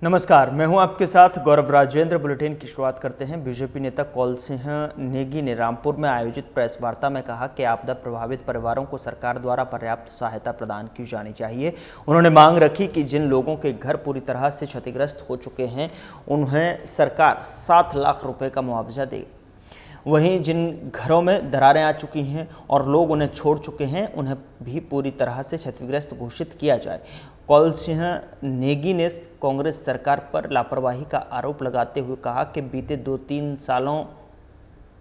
नमस्कार, मैं हूं आपके साथ गौरव राजेंद्र। बुलेटिन की शुरुआत करते हैं। बीजेपी नेता कौल सिंह नेगी ने रामपुर में आयोजित प्रेस वार्ता में कहा कि आपदा प्रभावित परिवारों को सरकार द्वारा पर्याप्त सहायता प्रदान की जानी चाहिए। उन्होंने मांग रखी कि जिन लोगों के घर पूरी तरह से क्षतिग्रस्त हो चुके हैं उन्हें सरकार 7 लाख रुपए का मुआवजा दे। वहीं जिन घरों में दरारें आ चुकी हैं और लोग उन्हें छोड़ चुके हैं उन्हें भी पूरी तरह से क्षतिग्रस्त घोषित किया जाए। कौल सिंह नेगी ने कांग्रेस सरकार पर लापरवाही का आरोप लगाते हुए कहा कि बीते 2-3 सालों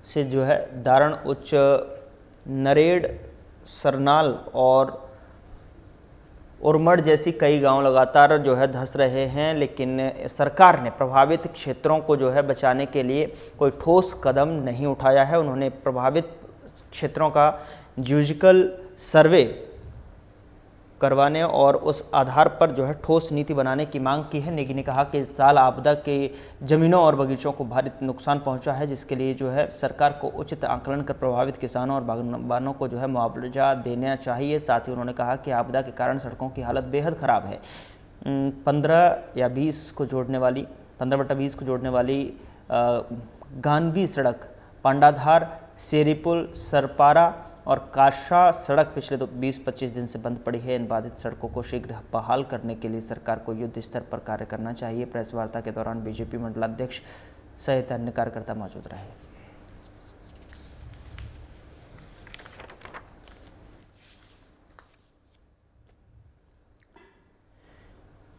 से दारण उच्च नरेड़, सरनाल और उरमड़ जैसी कई गांव लगातार धंस रहे हैं, लेकिन सरकार ने प्रभावित क्षेत्रों को बचाने के लिए कोई ठोस कदम नहीं उठाया है। उन्होंने प्रभावित क्षेत्रों का जियोलॉजिकल सर्वे करवाने और उस आधार पर ठोस नीति बनाने की मांग की है। नेगी ने कहा कि इस साल आपदा के जमीनों और बगीचों को भारी नुकसान पहुंचा है, जिसके लिए सरकार को उचित आकलन कर प्रभावित किसानों और बागबानों को मुआवजा देना चाहिए। साथ ही उन्होंने कहा कि आपदा के कारण सड़कों की हालत बेहद ख़राब है। 15/20 को जोड़ने वाली गानवी सड़क, पांडाधार, सेरीपुल, सरपारा और काशा सड़क पिछले 20-25 दिन से बंद पड़ी है। इन बाधित सड़कों को शीघ्र बहाल करने के लिए सरकार को युद्ध स्तर पर कार्य करना चाहिए। प्रेस वार्ता के दौरान बीजेपी मंडलाध्यक्ष सहित अन्य कार्यकर्ता मौजूद रहे।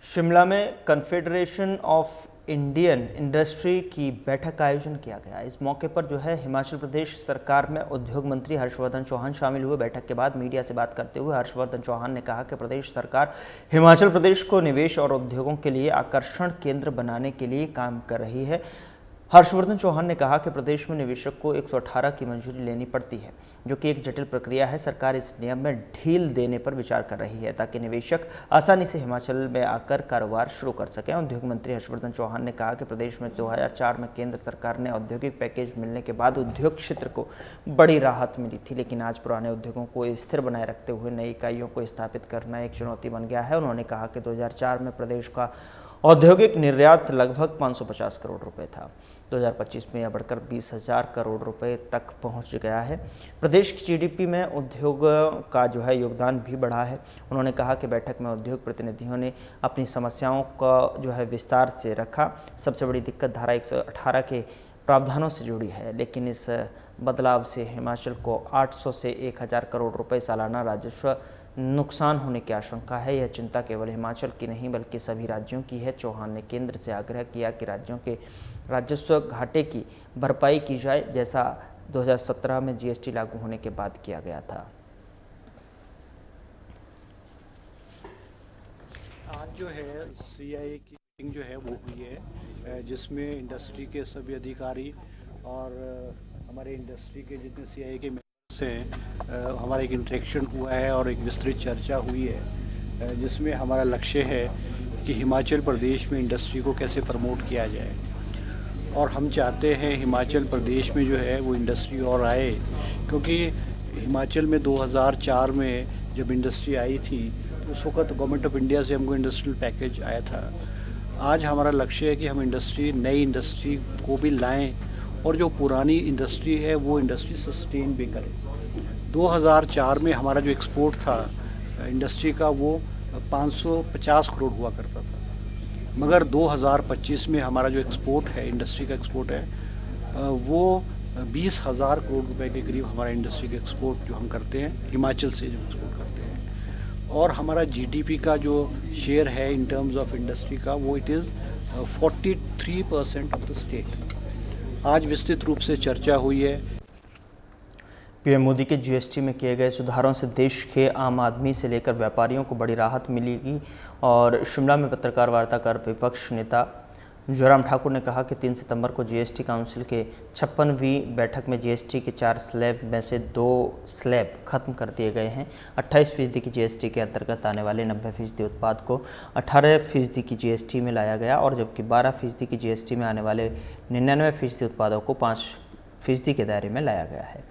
शिमला में कन्फेडरेशन ऑफ इंडियन इंडस्ट्री की बैठक का आयोजन किया गया। इस मौके पर हिमाचल प्रदेश सरकार में उद्योग मंत्री हर्षवर्धन चौहान शामिल हुए। बैठक के बाद मीडिया से बात करते हुए हर्षवर्धन चौहान ने कहा कि प्रदेश सरकार हिमाचल प्रदेश को निवेश और उद्योगों के लिए आकर्षण केंद्र बनाने के लिए काम कर रही है। हर्षवर्धन चौहान ने कहा कि प्रदेश में निवेशक को 118 की मंजूरी लेनी पड़ती है, जो कि एक जटिल प्रक्रिया है। सरकार इस नियम में ढील देने पर विचार कर रही है ताकि निवेशक आसानी से हिमाचल में आकर कारोबार शुरू कर सकें। उद्योग मंत्री हर्षवर्धन चौहान ने कहा कि प्रदेश में 2004 में केंद्र सरकार ने औद्योगिक पैकेज मिलने के बाद उद्योग क्षेत्र को बड़ी राहत मिली थी, लेकिन आज पुराने उद्योगों को स्थिर बनाए रखते हुए नई इकाइयों को स्थापित करना एक चुनौती बन गया है। उन्होंने कहा कि 2004 में प्रदेश का औद्योगिक निर्यात लगभग 550 करोड़ रुपए था। 2025 में यह बढ़कर 20,000 करोड़ रुपए तक पहुंच गया है। प्रदेश की जीडीपी में उद्योग का योगदान भी बढ़ा है। उन्होंने कहा कि बैठक में उद्योग प्रतिनिधियों ने अपनी समस्याओं का विस्तार से रखा। सबसे बड़ी दिक्कत धारा 118 के प्रावधानों से जुड़ी है, लेकिन इस बदलाव से हिमाचल को 800 से 1,000 करोड़ रुपए सालाना राजस्व नुकसान होने की आशंका है। यह चिंता केवल हिमाचल की नहीं बल्कि सभी राज्यों की है। चौहान ने केंद्र से आग्रह किया कि राज्यों के राजस्व घाटे की भरपाई की जाए, जैसा 2017 में जीएसटी लागू होने के बाद किया गया था। आज सीआईए की मीटिंग वो हुई है, जिसमें इंडस्ट्री के सभी अधिकारी और हमारे इंडस्ट्री के जितने सीआईए के से हमारा एक इंटरेक्शन हुआ है और एक विस्तृत चर्चा हुई है, जिसमें हमारा लक्ष्य है कि हिमाचल प्रदेश में इंडस्ट्री को कैसे प्रमोट किया जाए। और हम चाहते हैं हिमाचल प्रदेश में वो इंडस्ट्री और आए, क्योंकि हिमाचल में 2004 में जब इंडस्ट्री आई थी तो उस वक्त गवर्नमेंट ऑफ इंडिया से हमको इंडस्ट्रियल पैकेज आया था। आज हमारा लक्ष्य है कि हम नई इंडस्ट्री को भी लाएँ और जो पुरानी इंडस्ट्री है वो इंडस्ट्री सस्टेन भी करें। 2004 में हमारा जो एक्सपोर्ट था इंडस्ट्री का वो 550 करोड़ हुआ करता था, मगर 2025 में हमारा जो एक्सपोर्ट है, इंडस्ट्री का एक्सपोर्ट है, वो 20,000 करोड़ रुपए के करीब हमारा इंडस्ट्री का एक्सपोर्ट जो हम करते हैं हिमाचल से जो एक्सपोर्ट करते हैं। और हमारा जीडीपी का जो शेयर है इन टर्म्स ऑफ इंडस्ट्री का वो it is 43% of the state. आज विस्तृत रूप से चर्चा हुई है। पीएम मोदी के जीएसटी में किए गए सुधारों से देश के आम आदमी से लेकर व्यापारियों को बड़ी राहत मिलेगी। और शिमला में पत्रकार वार्ता कर विपक्ष नेता जयराम ठाकुर ने कहा कि 3 सितंबर को जीएसटी काउंसिल के 56वीं बैठक में जीएसटी के 4 स्लैब में से 2 स्लैब खत्म कर दिए गए हैं। 28% की जीएसटी के अंतर्गत आने वाले 90% उत्पाद को 18% की जीएसटी में लाया गया, और जबकि 12% की जीएसटी में आने वाले 99% उत्पादों को 5% के दायरे में लाया गया है।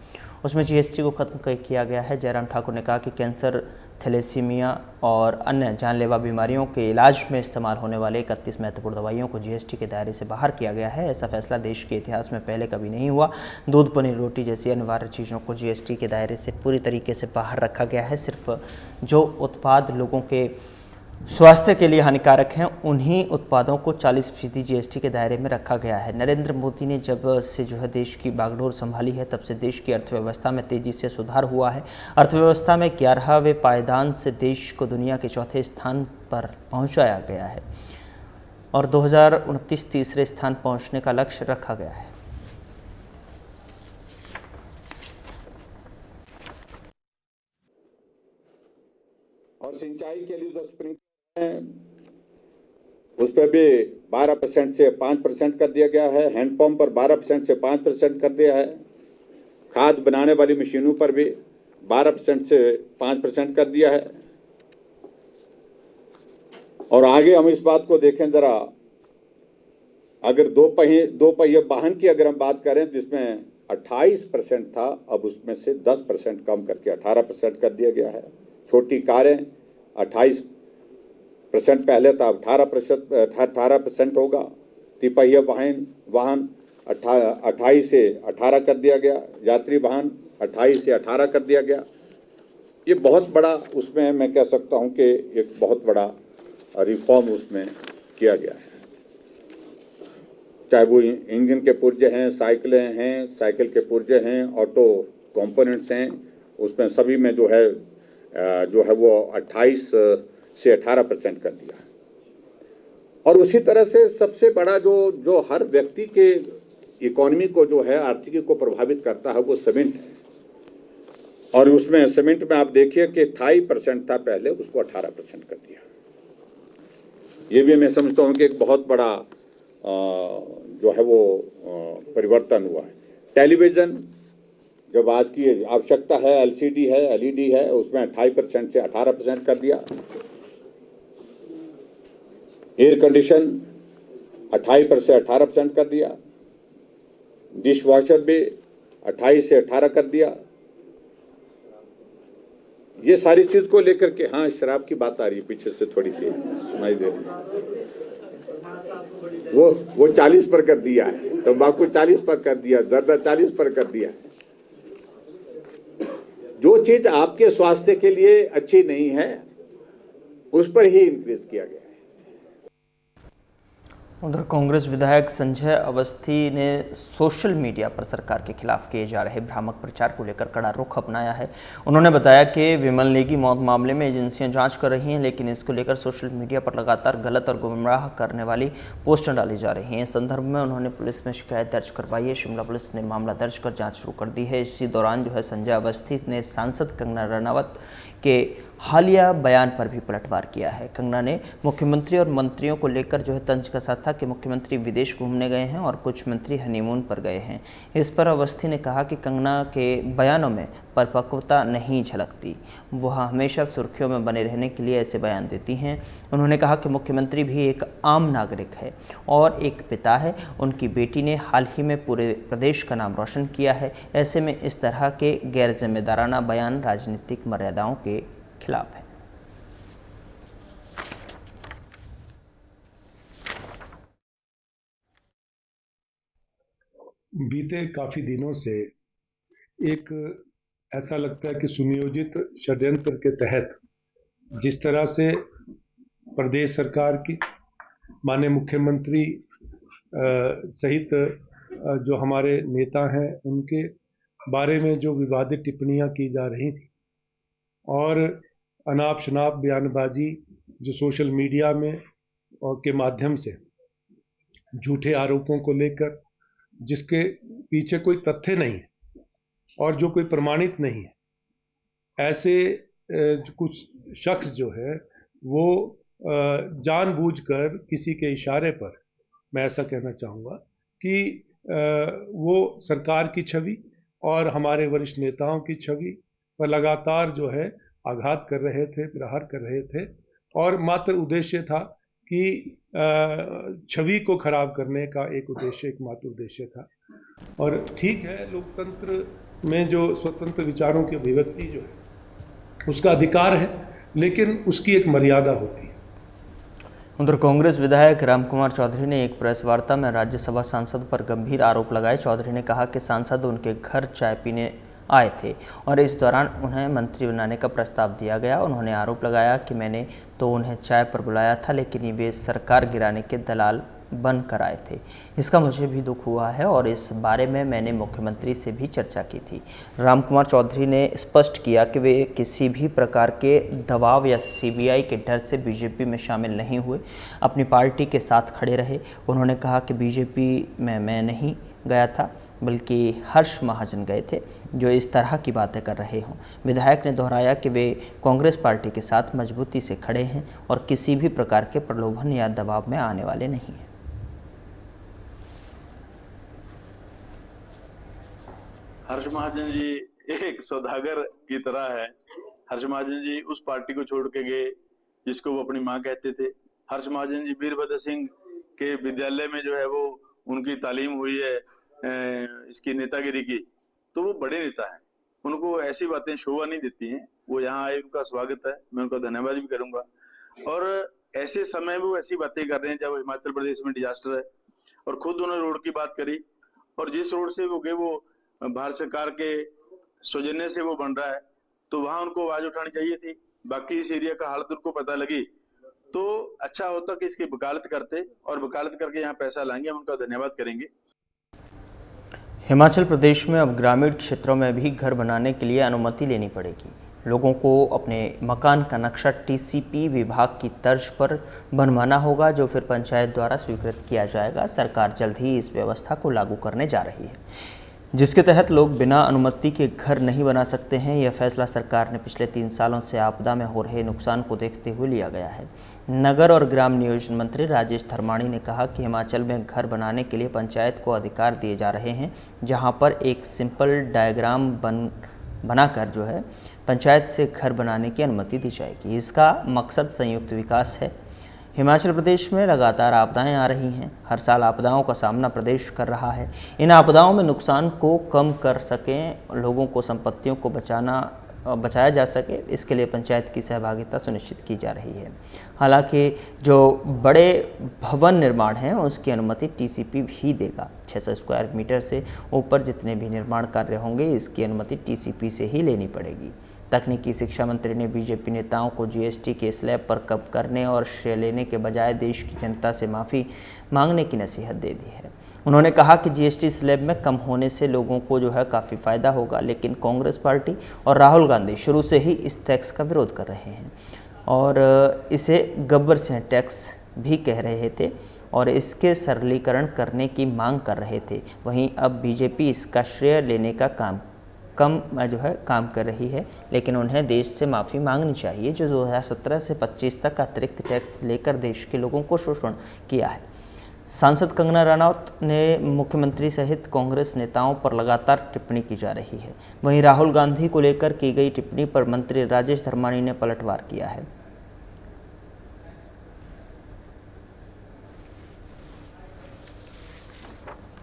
उसमें जीएसटी को खत्म किया गया है। जयराम ठाकुर ने कहा कि कैंसर थैलेसीमिया और अन्य जानलेवा बीमारियों के इलाज में इस्तेमाल होने वाले 31 महत्वपूर्ण दवाइयों को जीएसटी के दायरे से बाहर किया गया है। ऐसा फैसला देश के इतिहास में पहले कभी नहीं हुआ। दूध, पनीर, रोटी जैसी अनिवार्य चीज़ों को जीएसटी के दायरे से पूरी तरीके से बाहर रखा गया है। सिर्फ जो उत्पाद लोगों के स्वास्थ्य के लिए हानिकारक हैं उन्हीं उत्पादों को 40% जीएसटी के दायरे में रखा गया है। नरेंद्र मोदी ने जब से देश की बागडोर संभाली है तब से देश की अर्थव्यवस्था में तेजी से सुधार हुआ है। अर्थव्यवस्था में 11वें पायदान से देश को दुनिया के चौथे स्थान पर पहुंचाया गया है और 2029 तीसरे स्थान पहुंचने का लक्ष्य रखा गया है। और सिंचाई के लिए जो स्प्रिंकलर है उस पर भी 12% से 5% कर दिया गया है। हैंडपंप पर 12% से 5% कर दिया है। खाद बनाने वाली मशीनों पर भी 12% से 5% कर दिया है। और आगे हम इस बात को देखें जरा, अगर दो पहिए वाहन की अगर हम बात करें जिसमें 28% था, अब उसमें से 10% कम करके 18% कर दिया गया है। छोटी कारें 28% पहले था, अब 18% होगा। तिपहिया वाहन 28 से 18 कर दिया गया। यात्री वाहन 28 से 18 कर दिया गया। ये बहुत बड़ा, उसमें मैं कह सकता हूं कि एक बहुत बड़ा रिफॉर्म उसमें किया गया है। चाहे वो इंजन के पुर्जे हैं, साइकिलें हैं, साइकिल के पुर्जे हैं, ऑटो कंपोनेंट्स हैं, उसमें सभी में जो है वो 28 से 18% कर दिया। और उसी तरह से सबसे बड़ा जो हर व्यक्ति के इकोनॉमी को जो है, आर्थिकी को प्रभावित करता है, वो सीमेंट है। और उसमें सीमेंट में आप देखिए कि 28% था पहले, उसको 18% कर दिया। ये भी मैं समझता हूँ कि एक बहुत बड़ा जो है वो परिवर्तन हुआ है। टेलीविज़न, जब आज की आवश्यकता है, एलसीडी है, एलईडी है, उसमें 28% से 18% कर दिया। एयर कंडीशन 28% से 18% कर दिया। डिश वॉशर भी 28 से 18 कर दिया। ये सारी चीज को लेकर के, हाँ शराब की बात आ रही है पीछे से, थोड़ी सी सुनाई दे रही है। वो 40 पर कर दिया है, तंबाकू 40 पर कर दिया, जर्दा 40 पर कर दिया है। जो चीज आपके स्वास्थ्य के लिए अच्छी नहीं है उस पर ही इंक्रीज किया गया है। उधर कांग्रेस विधायक संजय अवस्थी ने सोशल मीडिया पर सरकार के खिलाफ किए जा रहे भ्रामक प्रचार को लेकर कड़ा रुख अपनाया है। उन्होंने बताया कि विमल नेगी मौत मामले में एजेंसियां जांच कर रही हैं, लेकिन इसको लेकर सोशल मीडिया पर लगातार गलत और गुमराह करने वाली पोस्टें डाली जा रही हैं। इस संदर्भ में उन्होंने पुलिस में शिकायत दर्ज करवाई है। शिमला पुलिस ने मामला दर्ज कर जाँच शुरू कर दी है। इसी दौरान संजय अवस्थी ने सांसद कंगना रनावत के हालिया बयान पर भी पलटवार किया है। कंगना ने मुख्यमंत्री और मंत्रियों को लेकर तंज कसा था कि मुख्यमंत्री विदेश घूमने गए हैं और कुछ मंत्री हनीमून पर गए हैं। इस पर अवस्थी ने कहा कि कंगना के बयानों में परिपक्वता नहीं झलकती, वह हमेशा सुर्खियों में बने रहने के लिए ऐसे बयान देती हैं। उन्होंने कहा कि मुख्यमंत्री भी एक आम नागरिक है और एक पिता है। उनकी बेटी ने हाल ही में पूरे प्रदेश का नाम रोशन किया है। ऐसे में इस तरह के गैर जिम्मेदाराना बयान राजनीतिक मर्यादाओं के खिलाफ है। बीते काफी दिनों से एक ऐसा लगता है कि सुनियोजित षड्यंत्र के तहत जिस तरह से प्रदेश सरकार की माननीय मुख्यमंत्री सहित जो हमारे नेता हैं उनके बारे में जो विवादित टिप्पणियां की जा रही थी और अनाप शनाप बयानबाजी जो सोशल मीडिया में और के माध्यम से झूठे आरोपों को लेकर, जिसके पीछे कोई तथ्य नहीं है और जो कोई प्रमाणित नहीं है, ऐसे कुछ शख्स जो है वो जानबूझकर किसी के इशारे पर, मैं ऐसा कहना चाहूँगा कि वो सरकार की छवि और हमारे वरिष्ठ नेताओं की छवि पर लगातार जो है आघात कर रहे थे, प्रहार कर रहे थे और मात्र उद्देश्य था कि छवि को खराब करने का एक उद्देश्य, एकमात्र उद्देश्य था। और ठीक है, लोकतंत्र में जो स्वतंत्र विचारों की अभिव्यक्ति जो है उसका अधिकार है, लेकिन उसकी एक मर्यादा होती है। उधर कांग्रेस विधायक रामकुमार चौधरी ने एक प्रेस वार्ता में राज्यसभा सांसद पर गंभीर आरोप लगाए। चौधरी ने कहा कि सांसद उनके घर चाय पीने आए थे और इस दौरान उन्हें मंत्री बनाने का प्रस्ताव दिया गया। उन्होंने आरोप लगाया कि मैंने तो उन्हें चाय पर बुलाया था, लेकिन वे सरकार गिराने के दलाल बन कर आए थे। इसका मुझे भी दुख हुआ है और इस बारे में मैंने मुख्यमंत्री से भी चर्चा की थी। रामकुमार चौधरी ने स्पष्ट किया कि वे किसी भी प्रकार के दबाव या सीबीआई के डर से बीजेपी में शामिल नहीं हुए, अपनी पार्टी के साथ खड़े रहे। उन्होंने कहा कि बीजेपी में मैं नहीं गया था, बल्कि हर्ष महाजन गए थे जो इस तरह की बातें कर रहे हों। विधायक ने दोहराया कि वे कांग्रेस पार्टी के साथ मजबूती से खड़े हैं और किसी भी प्रकार के प्रलोभन या दबाव में आने वाले नहीं हैं। हर्ष महाजन जी एक सौदागर की तरह है। हर्ष महाजन जी उस पार्टी को छोड़ के गए जिसको वो अपनी मां कहते थे। हर्ष महाजन जी वीरभद्र सिंह के विद्यालय में जो है वो उनकी तालीम हुई है इसकी नेतागिरी की, तो वो बड़े नेता हैं, उनको ऐसी बातें शोभा नहीं देती हैं। वो यहाँ आए, उनका स्वागत है, मैं उनका धन्यवाद भी करूंगा। और ऐसे समय में वो ऐसी बातें कर रहे हैं जब हिमाचल प्रदेश में डिजास्टर है, और खुद उन्होंने रोड की बात करी, और जिस रोड से वो गए वो भारत सरकार के सौजन्य से वो बन रहा है, तो वहां उनको आवाज उठानी चाहिए थी। बाकी इस एरिया का हालत उनको पता लगी तो अच्छा होता कि इसकी वकालत करते, और वकालत करके यहाँ पैसा लाएंगे, हम उनका धन्यवाद करेंगे। हिमाचल प्रदेश में अब ग्रामीण क्षेत्रों में भी घर बनाने के लिए अनुमति लेनी पड़ेगी। लोगों को अपने मकान का नक्शा टीसीपी विभाग की तर्ज पर बनवाना होगा, जो फिर पंचायत द्वारा स्वीकृत किया जाएगा। सरकार जल्द ही इस व्यवस्था को लागू करने जा रही है, जिसके तहत लोग बिना अनुमति के घर नहीं बना सकते हैं। यह फैसला सरकार ने पिछले 3 सालों से आपदा में हो रहे नुकसान को देखते हुए लिया गया है। नगर और ग्राम नियोजन मंत्री राजेश धर्माणी ने कहा कि हिमाचल में घर बनाने के लिए पंचायत को अधिकार दिए जा रहे हैं, जहां पर एक सिंपल डायग्राम बनाकर जो है पंचायत से घर बनाने की अनुमति दी जाएगी। इसका मकसद संयुक्त विकास है। हिमाचल प्रदेश में लगातार आपदाएं आ रही हैं। हर साल आपदाओं का सामना प्रदेश कर रहा है। इन आपदाओं में नुकसान को कम कर सकें, लोगों को संपत्तियों को बचाया जा सके, इसके लिए पंचायत की सहभागिता सुनिश्चित की जा रही है। हालांकि जो बड़े भवन निर्माण हैं उसकी अनुमति टीसीपी भी देगा। 600 स्क्वायर मीटर से ऊपर जितने भी निर्माण कार्य होंगे इसकी अनुमति टीसीपी से ही लेनी पड़ेगी। तकनीकी शिक्षा मंत्री ने बीजेपी नेताओं को जीएसटी के स्लैब पर कम करने और श्रेय लेने के बजाय देश की जनता से माफ़ी मांगने की नसीहत दे दी है। उन्होंने कहा कि जीएसटी स्लैब में कम होने से लोगों को जो है काफ़ी फ़ायदा होगा, लेकिन कांग्रेस पार्टी और राहुल गांधी शुरू से ही इस टैक्स का विरोध कर रहे हैं और इसे गब्बर सिंह टैक्स भी कह रहे थे और इसके सरलीकरण करने की मांग कर रहे थे। वहीं अब बीजेपी इसका श्रेय लेने का काम कर रही है, लेकिन उन्हें देश से माफ़ी मांगनी चाहिए जो 2017 से 25 तक अतिरिक्त टैक्स लेकर देश के लोगों को शोषण किया है। सांसद कंगना रनौत ने मुख्यमंत्री सहित कांग्रेस नेताओं पर लगातार टिप्पणी की जा रही है। वहीं राहुल गांधी को लेकर की गई टिप्पणी पर मंत्री राजेश धर्माणी ने पलटवार किया है।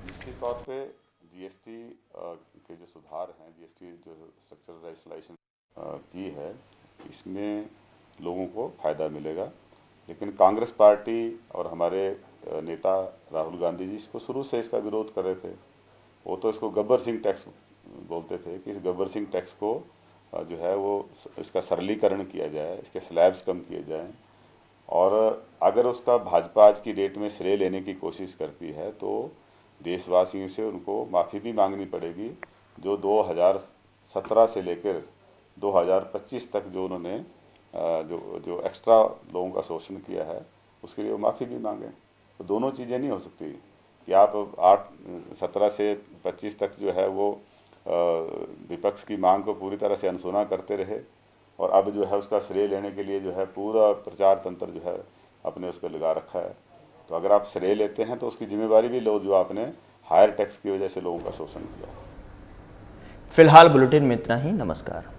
निश्चित तौर पे जीएसटी के जो सुधार हैं, जीएसटी जो स्ट्रक्चरल रेशनलाइजेशन की है, इसमें लोगों को फ़ायदा मिलेगा। लेकिन कांग्रेस पार्टी और हमारे नेता राहुल गांधी जी इसको शुरू से इसका विरोध कर रहे थे। वो तो इसको गब्बर सिंह टैक्स बोलते थे कि इस गब्बर सिंह टैक्स को जो है वो इसका सरलीकरण किया जाए, इसके स्लैब्स कम किए जाएं, और अगर उसका भाजपा आज की डेट में श्रेय लेने की कोशिश करती है तो देशवासियों से उनको माफ़ी भी मांगनी पड़ेगी। जो 2017 से लेकर 2025 तक जो उन्होंने जो एक्स्ट्रा लोगों का शोषण किया है उसके लिए वो माफ़ी भी मांगें। तो दोनों चीज़ें नहीं हो सकती कि आप 17 से 25 तक जो है वो विपक्ष की मांग को पूरी तरह से अनसुना करते रहे और अब जो है उसका श्रेय लेने के लिए जो है पूरा प्रचार तंत्र जो है अपने उस पर लगा रखा है। तो अगर आप श्रेय लेते हैं तो उसकी जिम्मेवारी भी लो जो आपने हायर टैक्स की वजह से लोगों का शोषण किया। फिलहाल बुलेटिन में इतना ही। नमस्कार।